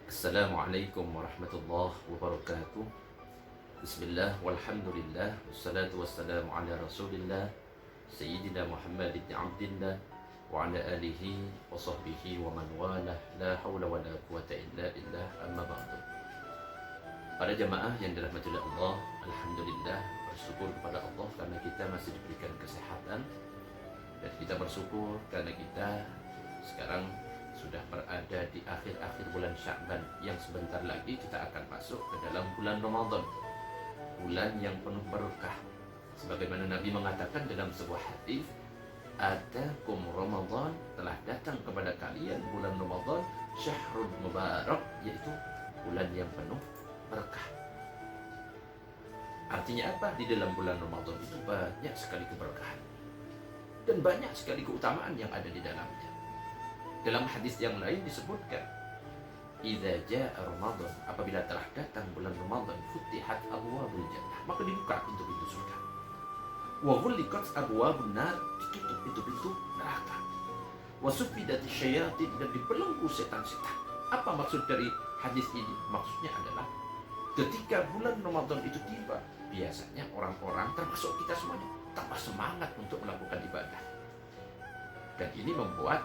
Assalamualaikum warahmatullahi wabarakatuh. Bismillah walhamdulillah wassalatu wassalamu ala rasulillah Sayyidina Muhammad ibn Abdillah wa ala alihi wa sahbihi wa man walah, la hawla wa la quwata illa billah, amma ba'du. Para jamaah yang dirahmati oleh Allah, alhamdulillah, bersyukur kepada Allah karena kita masih diberikan kesehatan, dan kita bersyukur karena kita sekarang sudah berada di akhir-akhir bulan Sya'ban, yang sebentar lagi kita akan masuk ke dalam bulan Ramadan, bulan yang penuh berkah. Sebagaimana Nabi mengatakan dalam sebuah hadis, "Atakum Ramadan," telah datang kepada kalian bulan Ramadan, syahrul mubarak, yaitu bulan yang penuh berkah. Artinya apa? Di dalam bulan Ramadan itu banyak sekali keberkahan dan banyak sekali keutamaan yang ada di dalamnya. Dalam hadis yang lain disebutkan, "Idza jaa Ramadan," apabila telah datang bulan Ramadan, "futihat abwabul jannah," maka dibuka pintu-pintu surga. "Wa ghulliqat abwabun nar," ditutup pintu-pintu neraka. "Wa suffidatis syayatin," dan dibelenggu setan-setan. Apa maksud dari hadis ini? Maksudnya adalah ketika bulan Ramadan itu tiba, biasanya orang-orang termasuk kita semuanya tambah semangat untuk melakukan ibadah. Dan ini membuat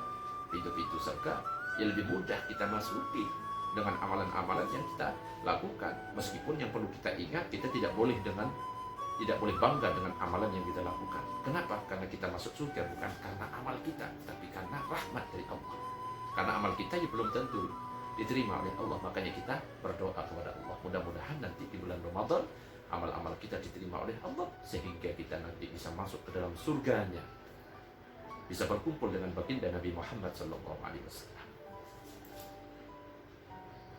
pintu-pintu surga yang lebih mudah kita masuki dengan amalan-amalan yang kita lakukan. Meskipun yang perlu kita ingat, kita tidak boleh bangga dengan amalan yang kita lakukan. Kenapa? Karena kita masuk surga bukan karena amal kita, tapi karena rahmat dari Allah. Karena amal kita ya belum tentu diterima oleh Allah, makanya kita berdoa kepada Allah. Mudah-mudahan nanti di bulan Ramadan amal-amal kita diterima oleh Allah, sehingga kita nanti bisa masuk ke dalam surganya, bisa berkumpul dengan baginda Nabi Muhammad SAW.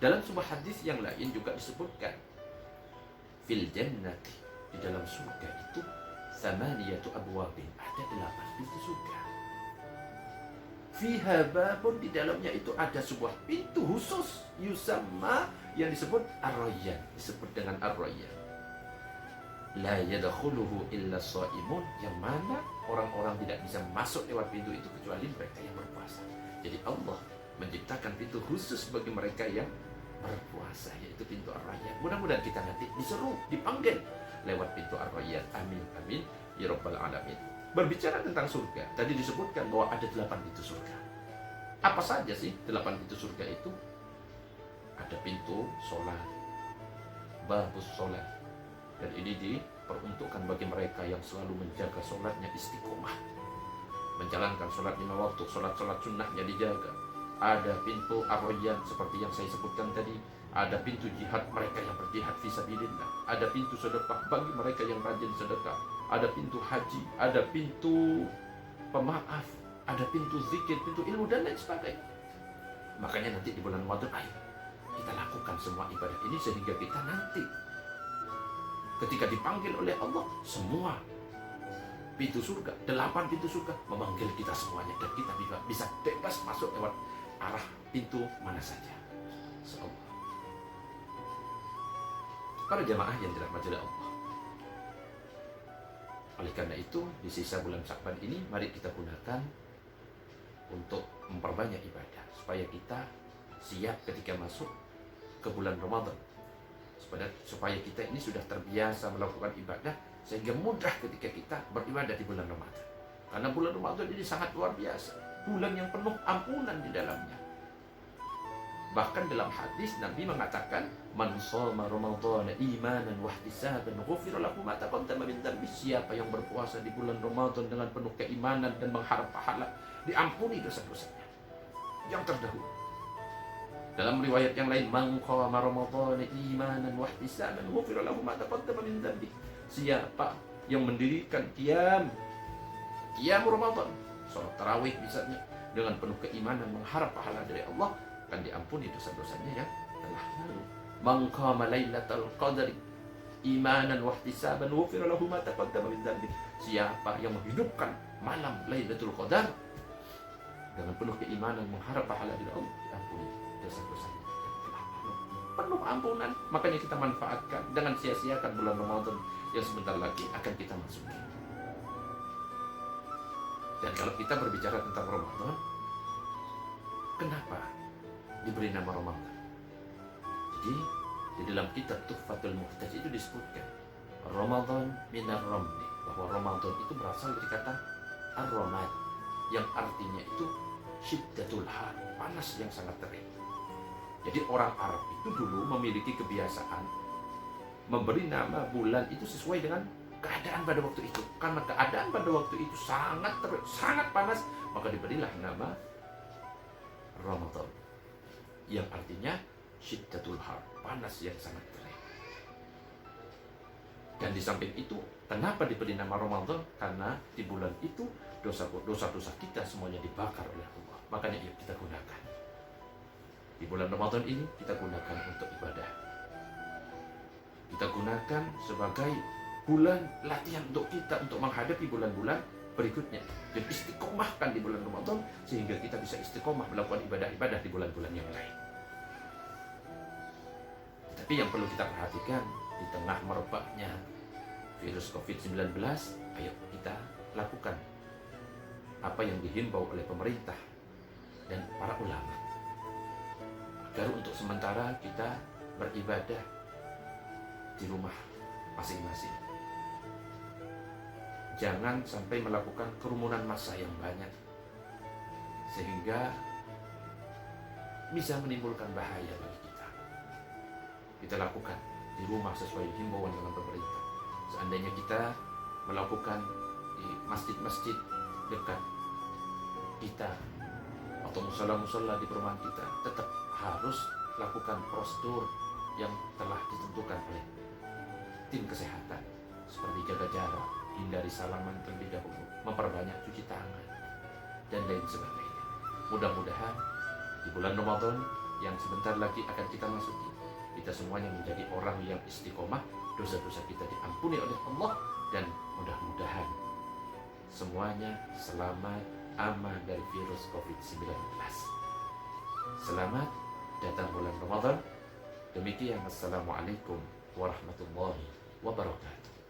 Dalam sebuah hadis yang lain juga disebutkan, fil jannati, di dalam surga itu, thamaniyatu abwabin, ada 8 pintu surga. Fiha babun, di dalamnya itu ada sebuah pintu khusus, yusamma, yang disebut ar-rayyan, disebut dengan ar-rayyan. La yadkhuluhu illa shaimun, yang mana orang-orang tidak bisa masuk lewat pintu itu kecuali mereka yang berpuasa. Jadi Allah menciptakan pintu khusus bagi mereka yang berpuasa, yaitu pintu ar-rayyan. Mudah-mudahan kita nanti diseru, dipanggil lewat pintu ar-rayyan. Amin amin ya rabbal alamin. Berbicara tentang surga, tadi disebutkan bahwa ada 8 pintu surga. Apa saja sih 8 pintu surga itu? Ada pintu sholat, babus sholat, dan ini diperuntukkan bagi mereka yang selalu menjaga sholatnya istiqomah, menjalankan sholat 5 waktu, sholat-sholat sunnahnya dijaga. Ada pintu ar-rayyan seperti yang saya sebutkan tadi. Ada pintu jihad, mereka yang berjihad fisabilillah. Ada pintu sedekah bagi mereka yang rajin sedekah. Ada pintu haji, ada pintu pemaaf, ada pintu zikir, pintu ilmu, dan lain sebagainya. Makanya nanti di bulan Ramadan, ayo kita lakukan semua ibadah ini, sehingga kita nanti ketika dipanggil oleh Allah, semua pintu surga, 8 pintu surga memanggil kita semuanya, dan kita bisa bebas masuk lewat arah pintu mana saja. Insyaallah. Para jamaah yang dirahmati oleh Allah, oleh karena itu di sisa bulan Sya'ban ini mari kita gunakan untuk memperbanyak ibadah, supaya kita siap ketika masuk ke bulan Ramadan, supaya kita ini sudah terbiasa melakukan ibadah, sehingga mudah ketika kita beribadah di bulan Ramadan. Karena bulan Ramadan ini sangat luar biasa, bulan yang penuh ampunan di dalamnya. Bahkan dalam hadis Nabi mengatakan, "Man shoma Ramadhana imanan wa ihtisaban ghufira lahu ma taqaddama min dhanbi." Siapa yang berpuasa di bulan Ramadan dengan penuh keimanan dan mengharap pahala, diampuni dosa-dosanya yang terdahulu. Dalam riwayat yang lain, "Man qama Ramadhana imanan wa ihtisaban ghufira lahu ma taqaddama min dhanbi." Siapa yang mendirikan qiyam Ramadan, salat tarawih misalnya, dengan penuh keimanan mengharap pahala dari Allah, akan diampuni dosa-dosanya yang telah lalu. "Man qama lailatal qadri imanan wa ihtisaban ghufira lahu ma taqaddama min dhanbi." Siapa yang menghidupkan malam Lailatul Qadar dengan penuh keimanan mengharap pahala dari Allah, diampuni dosa-dosanya yang telah lalu. Penuh ampunan. Makanya kita manfaatkan, jangan sia-siakan bulan Ramadan yang sebentar lagi akan kita masuki. Dan kalau kita berbicara tentang Ramadan, kenapa diberi nama Ramadan? Jadi di dalam kitab Tuhfatul Muhtaj itu disebutkan Ramadan minar ramli, bahwa Ramadan itu berasal dari kata ar-ramad yang artinya itu syiddatul har, panas yang sangat terik. Jadi orang Arab itu dulu memiliki kebiasaan memberi nama bulan itu sesuai dengan keadaan pada waktu itu. Karena keadaan pada waktu itu sangat terik, sangat panas, maka diberilah nama Ramadan yang artinya syiddatul har, panas yang sangat terik. Dan di samping itu, kenapa diberi nama Ramadan? Karena di bulan itu dosa-dosa kita semuanya dibakar oleh Allah. Makanya yuk kita gunakan. Di bulan Ramadan ini kita gunakan untuk ibadah. Kita gunakan sebagai bulan latihan untuk kita untuk menghadapi bulan-bulan berikutnya. Dan istiqomahkan di bulan Ramadan sehingga kita bisa istiqomah melakukan ibadah-ibadah di bulan-bulan yang lain. Tapi yang perlu kita perhatikan di tengah merebaknya virus COVID-19, ayo kita lakukan apa yang dihimbau oleh pemerintah dan para ulama agar untuk sementara kita beribadah di rumah masing-masing. Jangan sampai melakukan kerumunan massa yang banyak sehingga bisa menimbulkan bahaya bagi kita. Kita lakukan di rumah sesuai himbauan dengan pemerintah. Seandainya kita melakukan di masjid-masjid dekat kita atau musola-musola di perumahan kita, tetap harus lakukan prosedur yang telah ditentukan oleh tim kesehatan, seperti jaga jarak, hindari salaman terlebih dahulu, memperbanyak cuci tangan, dan lain sebagainya. Mudah-mudahan di bulan Ramadan yang sebentar lagi akan kita masuki, kita semuanya menjadi orang yang istiqomah, dosa-dosa kita diampuni oleh Allah, dan mudah-mudahan semuanya selamat aman dari virus COVID-19. Selamat datang bulan Ramadan. Demikian, Assalamualaikum warahmatullahi wabarakatuh.